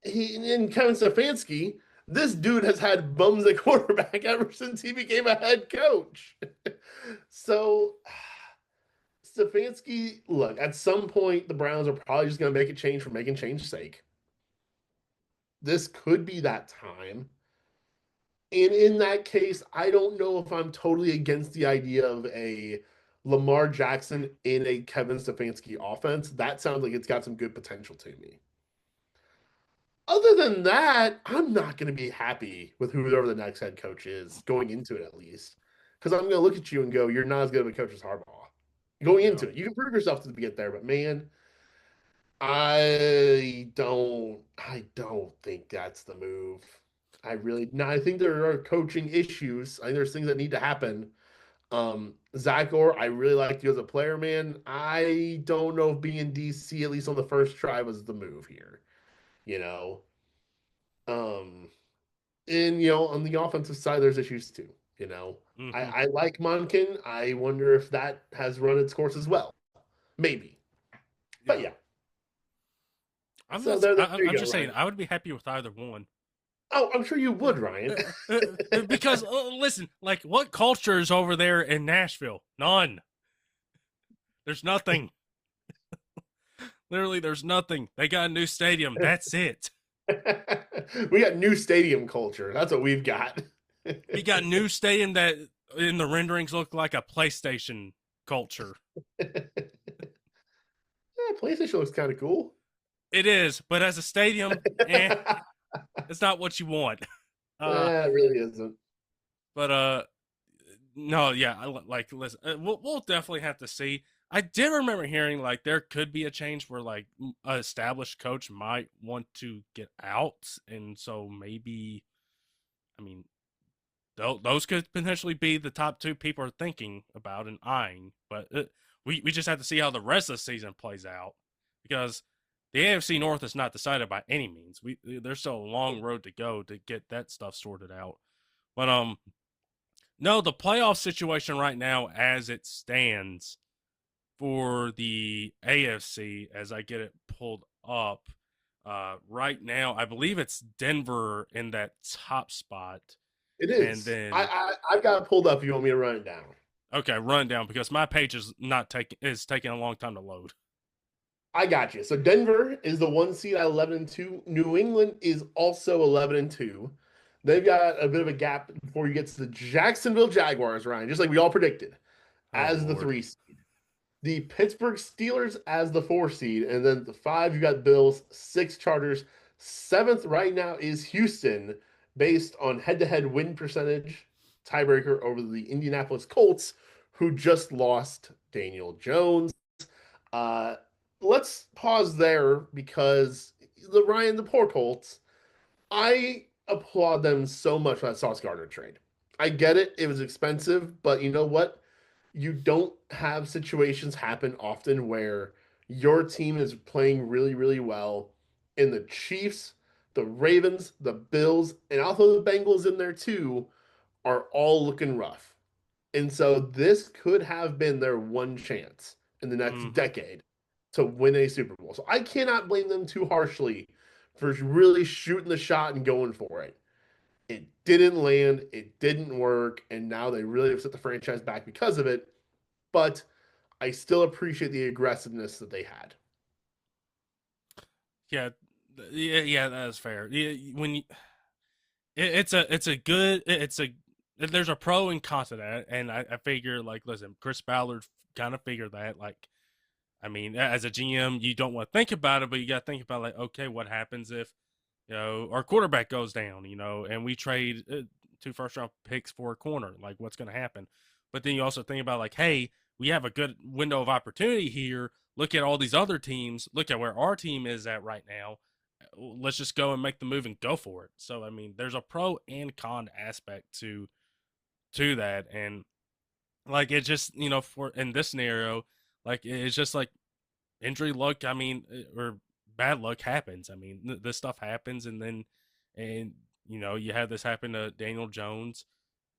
And Kevin Stefanski, this dude has had bums at quarterback ever since he became a head coach. So Stefanski, look, at some point the Browns are probably just going to make a change for making change's sake. This could be that time. And in that case, I don't know if I'm totally against the idea of a Lamar Jackson in a Kevin Stefanski offense. That sounds like it's got some good potential to me. Other than that, I'm not going to be happy with whoever the next head coach is going into it, at least. Because I'm going to look at you and go, you're not as good of a coach as Harbaugh. Going Yeah. into it, you can prove yourself to get there, but man, I don't think that's the move. I really no, I think there are coaching issues. I think there's things that need to happen. Zach Orr, I really liked you as a player, man. I don't know if being DC, at least on the first try, was the move here. You know. Um, and on the offensive side, there's issues too. You know. I, Hmm. I like Monken. I wonder if that has run its course as well. Maybe. But Yeah. yeah. I'm So just there I'm you go, just saying Ryan. I would be happy with either one. Oh, I'm sure you would, Ryan. Because listen, like what culture is over there in Nashville? None. There's nothing. Literally, there's nothing. They got a new stadium. That's it. We got new stadium culture. That's what we've got. We got new stadium that in the renderings look like a PlayStation culture. PlayStation looks kind of cool. It is, but as a stadium, it's not what you want. It really isn't. But no, yeah, like listen, we'll definitely have to see. I did remember hearing like there could be a change where like an established coach might want to get out, and so maybe, I mean, those could potentially be the top two people are thinking about and eyeing. But we just have to see how the rest of the season plays out because the AFC North is not decided by any means. There's still a long road to go to get that stuff sorted out. But no, the playoff situation right now, as it stands for the AFC, as I get it pulled up, right now, I believe it's Denver in that top spot. It And is. then, I've got it pulled up. If you want me to run it down? okay, run down because my page is taking a long time to load. I got you. So Denver is the one seed at 11-2. New England is also 11-2. They've got a bit of a gap before you get to the Jacksonville Jaguars, Ryan, just like we all predicted, Oh, as the Lord. 3 seed. The Pittsburgh Steelers as the 4 seed, and then the 5 you got Bills, 6 Chargers, 7th right now is Houston, based on head-to-head win percentage tiebreaker over the Indianapolis Colts, who just lost Daniel Jones. Uh, let's pause there because the poor Colts. I applaud them so much for that Sauce Gardner trade. I get it; it was expensive, but you know what? You don't have situations happen often where your team is playing really, really well, and the Chiefs, the Ravens, the Bills, and I'll throw the Bengals in there too, are all looking rough. And so this could have been their one chance in the next Mm-hmm. decade to win a Super Bowl. So I cannot blame them too harshly for really shooting the shot and going for it. It didn't land, it didn't work, and now they really have set the franchise back because of it. But I still appreciate the aggressiveness that they had. Yeah, Yeah, yeah, that's fair. Yeah, when you, it's a good it's a there's a pro and con to that, and I figure like listen, Chris Ballard kind of figured that like I mean as a GM you don't want to think about it, but you got to think about like okay, what happens if our quarterback goes down, and we trade two first round picks for a corner, like what's going to happen? But then you also think about like hey, we have a good window of opportunity here. Look at all these other teams. Look at where our team is at right now. Let's just go and make the move and go for it. So I mean, there's a pro and con aspect to that, and like it just for in this scenario, like it's just like injury luck. I mean, or bad luck happens. I mean, this stuff happens, and you have this happen to Daniel Jones.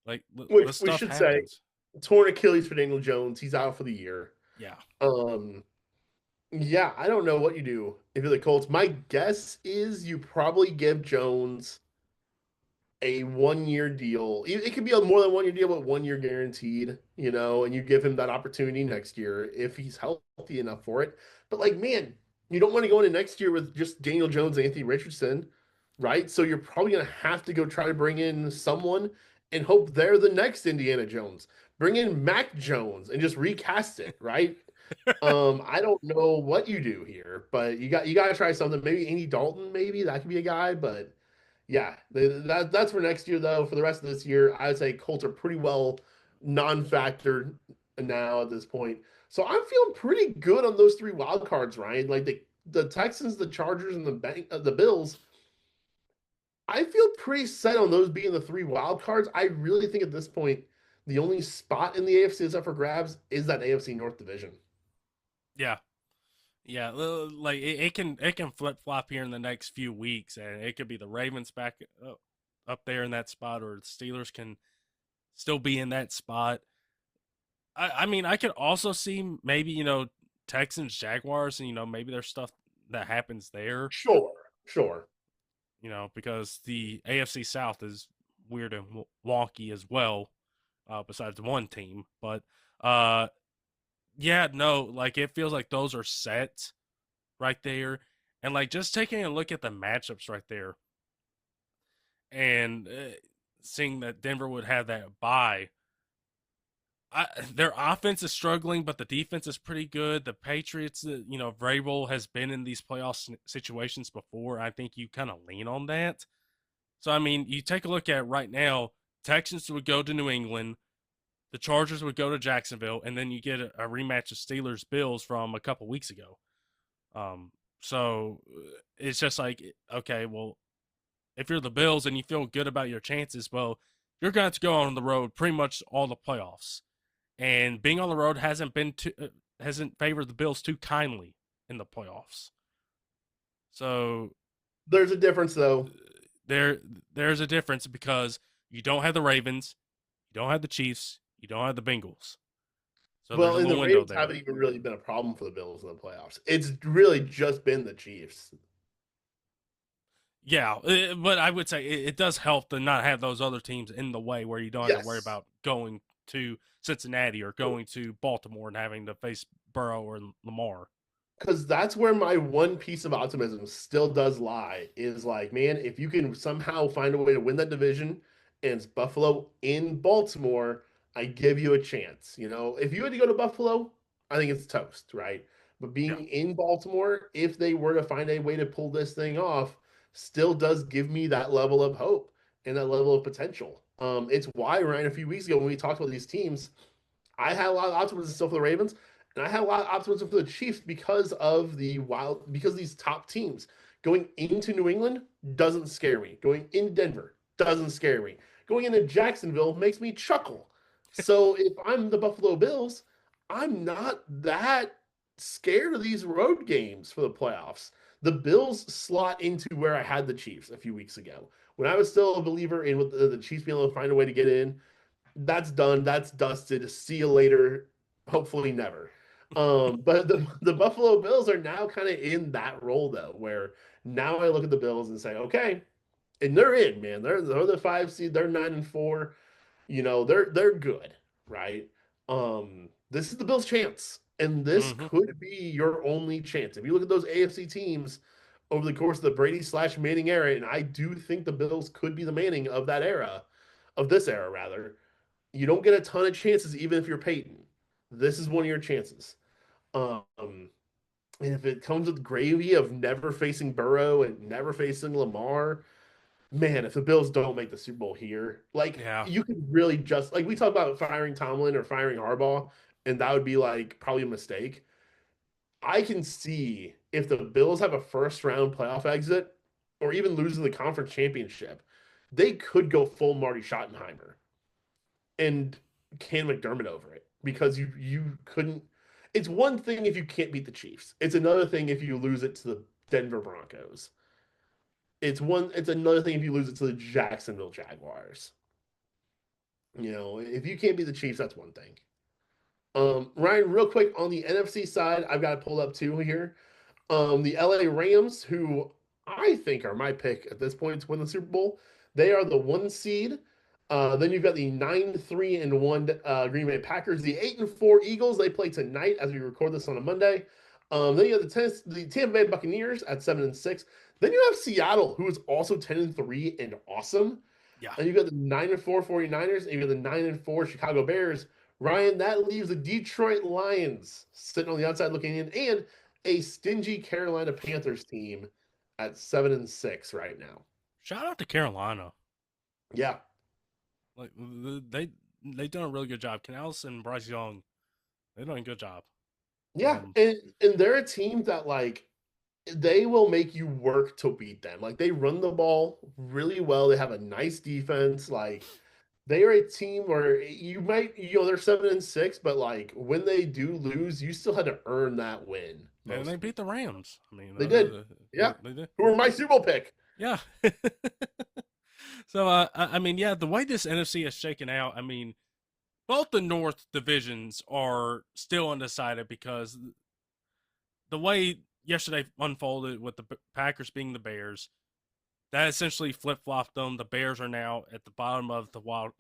Like Which this we stuff should say, happens. torn Achilles for Daniel Jones. He's out for the year. Yeah, Um, yeah, I don't know what you do if you're the Colts. My guess is you probably give Jones a 1 year deal. It could be a more than 1 year deal, but 1 year guaranteed, and you give him that opportunity next year if he's healthy enough for it. But like, man, you don't want to go into next year with just Daniel Jones and Anthony Richardson, right? So you're probably gonna have to go try to bring in someone and hope they're the next Indiana Jones. Bring in Mac Jones and just recast it, right? I don't know what you do here, but you got to try something. Maybe Andy Dalton, maybe that could be a guy, but yeah, that's for next year though. For the rest of this year, I would say Colts are pretty well non-factor now at this point. So I'm feeling pretty good on those three wild cards, Ryan. Like the Texans, the Chargers, and the Bills. I feel pretty set on those being the three wild cards. I really think at this point, the only spot in the AFC that's up for grabs is that AFC North division. yeah, yeah. Like it can flip flop here in the next few weeks, and it could be the Ravens back up there in that spot, or the Steelers can still be in that spot. I mean, I could also see maybe Texans, Jaguars, and maybe there's stuff that happens there. Sure, sure. Because the AFC South is weird and wonky as well. Besides one team, but uh, yeah, no, like it feels like those are set right there, and like just taking a look at the matchups right there, and seeing that Denver would have that bye. Their offense is struggling, but the defense is pretty good. The Patriots, Vrabel has been in these playoff situations before. I think you kind of lean on that. So, I mean, you take a look at right now, Texans would go to New England, the Chargers would go to Jacksonville, and then you get a rematch of Steelers Bills from a couple weeks ago. So it's just like, okay, well, if you're the Bills and you feel good about your chances, well, you're going to have to go on the road pretty much all the playoffs. And being on the road hasn't favored the Bills too kindly in the playoffs. So There's a difference though. there's a difference because you don't have the Ravens, you don't have the Chiefs, you don't have the Bengals. So there's Well, a and the little window Ravens there. haven't even really been a problem for the Bills in the playoffs. It's really just been the Chiefs. Yeah, but I would say it does help to not have those other teams in the way where you don't have to worry Yes. about going to Cincinnati or going to Baltimore and having to face Burrow or Lamar. Because that's where my one piece of optimism still does lie is like, man, if you can somehow find a way to win that division and it's Buffalo in Baltimore, I give you a chance. If you had to go to Buffalo, I think it's toast, right? But Yeah. being in Baltimore, if they were to find a way to pull this thing off, still does give me that level of hope and that level of potential. It's why, Ryan, a few weeks ago when we talked about these teams, I had a lot of optimism still for the Ravens, and I had a lot of optimism for the Chiefs because these top teams going into New England doesn't scare me. Going into Denver doesn't scare me. Going into Jacksonville makes me chuckle. So if I'm the Buffalo Bills, I'm not that scared of these road games for the playoffs. The Bills slot into where I had the Chiefs a few weeks ago. When I was still a believer in with the Chiefs being able to find a way to get in, that's done. That's dusted. See you later. Hopefully never. But the Buffalo Bills are now kind of in that role though, where now I look at the Bills and say, okay, and they're in, man. They're the 5 seed. They're 9-4. They're good, right? This is the Bills' chance, and this Mm-hmm. could be your only chance. If you look at those AFC teams, over the course of the Brady slash Manning era, and I do think the Bills could be the Manning of that era, of this era rather. You don't get a ton of chances, even if you're Peyton. This is one of your chances. Um, and if it comes with gravy of never facing Burrow and never facing Lamar, man, if the Bills don't make the Super Bowl here, like Yeah. you could really just like we talk about firing Tomlin or firing Harbaugh, and that would be like probably a mistake. I can see if the Bills have a first round playoff exit or even losing the conference championship, they could go full Marty Schottenheimer and can McDermott over it because you couldn't. It's one thing if you can't beat the Chiefs. It's another thing if you lose it to the Denver Broncos. It's another thing if you lose it to the Jacksonville Jaguars. You know, if you can't beat the Chiefs, that's one thing. Ryan, real quick on the NFC side, I've got to pull up two here. The LA Rams, who I think are my pick at this point to win the Super Bowl, they are the one seed. Then you've got the 9-3-1 Green Bay Packers, the 8-4 Eagles. They play tonight as we record this on a Monday. Then you have the Tampa Bay Buccaneers at 7-6. Then you have Seattle, who is also 10-3 and awesome. Yeah. And you've got the 9-4 49ers, and you've got the 9-4 Chicago Bears. Ryan, that leaves the Detroit Lions sitting on the outside looking in, and a stingy Carolina Panthers team at 7-6 right now. Shout out to Carolina. Yeah, Like they done a really good job. Canales and Bryce Young, they done a good job. yeah, Um, and they're a team that like they will make you work to beat them. Like they run the ball really well. They have a nice defense. Like they are a team where you might, they're 7-6, but like when they do lose, you still had to earn that win and they mostly. beat the Rams. I mean, They did. Yeah. they did. Who were my Super Bowl pick? Yeah. So I mean, yeah, the way this NFC is shaken out, I mean, both the North divisions are still undecided because the way yesterday unfolded with the Packers being the Bears, that essentially flip flopped them. The Bears are now at the bottom of the wild.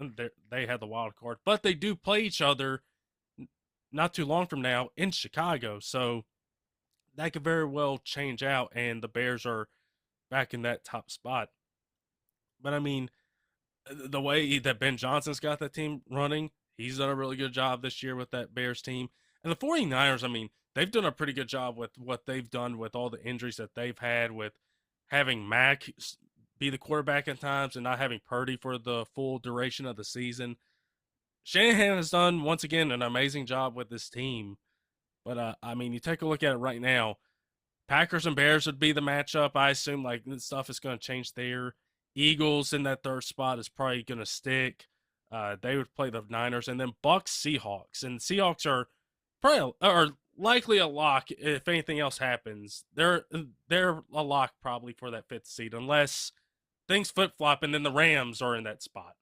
They had the wild card, but they do play each other not too long from now in Chicago, so that could very well change out, and the Bears are back in that top spot. But I mean, the way that Ben Johnson's got that team running, he's done a really good job this year with that Bears team. And the 49ers, I mean, they've done a pretty good job with what they've done with all the injuries that they've had, with having Mac be the quarterback at times and not having Purdy for the full duration of the season. Shanahan has done, once again, an amazing job with this team. But, I mean, you take a look at it right now. Packers and Bears would be the matchup. I assume like this stuff is going to change there. Eagles in that third spot is probably going to stick. They would play the Niners, and then Bucks Seahawks, and Seahawks are probably are likely a lock if anything else happens. They're a lock probably for that fifth seed unless things flip flop, and then the Rams are in that spot.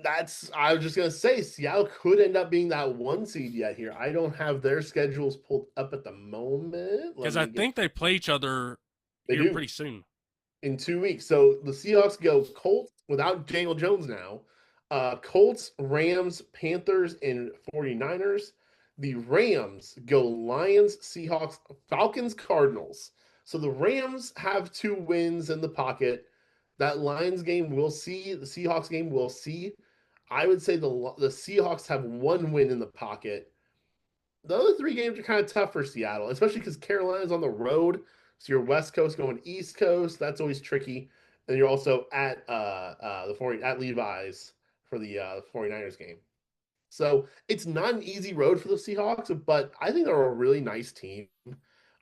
I was just gonna say Seattle could end up being that one seed yet here. I don't have their schedules pulled up at the moment. Let Because I me get think they play each other they here do pretty soon. in 2 weeks. So the Seahawks go Colts without Daniel Jones now. Colts, Rams, Panthers, and 49ers. The Rams go Lions, Seahawks, Falcons, Cardinals. So the Rams have 2 wins in the pocket. That Lions game we'll see. The Seahawks game we'll see. I would say the Seahawks have 1 win in the pocket. The other 3 games are kind of tough for Seattle, especially because Carolina's on the road. So you're West Coast going East Coast. That's always tricky. And you're also at at Levi's for the 49ers game. So it's not an easy road for the Seahawks, but I think they're a really nice team.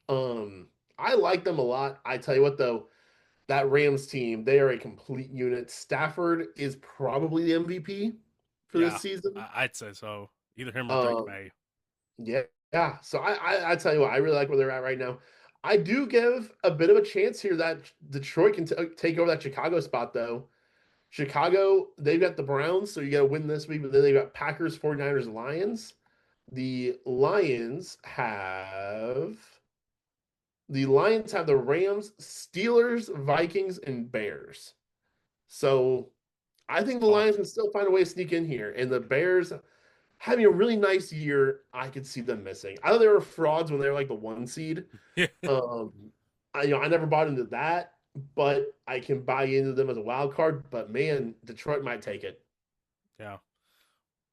Um, I like them a lot. I tell you what, though, that Rams team, they are a complete unit. Stafford is probably the MVP for this Yeah, season. I'd say so. Either him or Drake Um, May. yeah, yeah. So I tell you what, I really like where they're at right now. I do give a bit of a chance here that Detroit can take over that Chicago spot, though. Chicago, they've got the Browns, so you got to win this week, but then they've got Packers, 49ers, Lions. The Lions have the Lions have the Rams, Steelers, Vikings, and Bears. So I think the Tough. Lions can still find a way to sneak in here. And the Bears having a really nice year, I could see them missing. I know they were frauds when they were like the 1 seed. Yeah. Um, I never bought into that, but I can buy into them as a wild card. But man, Detroit might take it. Yeah.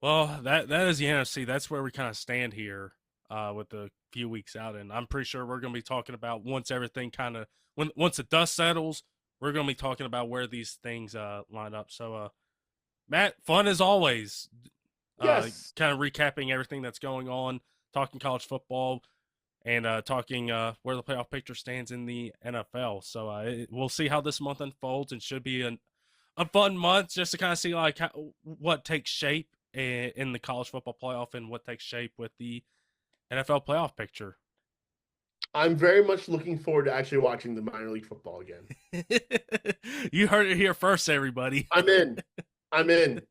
Well, that is the NFC. That's where we kind of stand here with the few weeks out, and I'm pretty sure we're going to be talking about once everything kind of once the dust settles, we're going to be talking about where these things line up. So, Matt, fun as always. Yes, Kind of recapping everything that's going on, talking college football, and talking where the playoff picture stands in the NFL. So we'll see how this month unfolds, and should be a fun month just to kind of see like what takes shape in the college football playoff and what takes shape with the NFL playoff picture. I'm very much looking forward to actually watching the minor league football again. You heard it here first, everybody. I'm in. I'm in.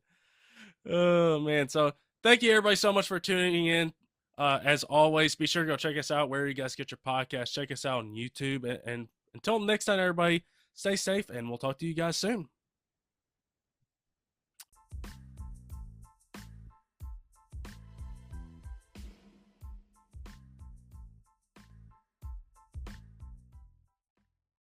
Oh man! So thank you everybody so much for tuning in. As always, be sure to go check us out where you guys get your podcast. Check us out on YouTube, and until next time, everybody, stay safe, and we'll talk to you guys soon.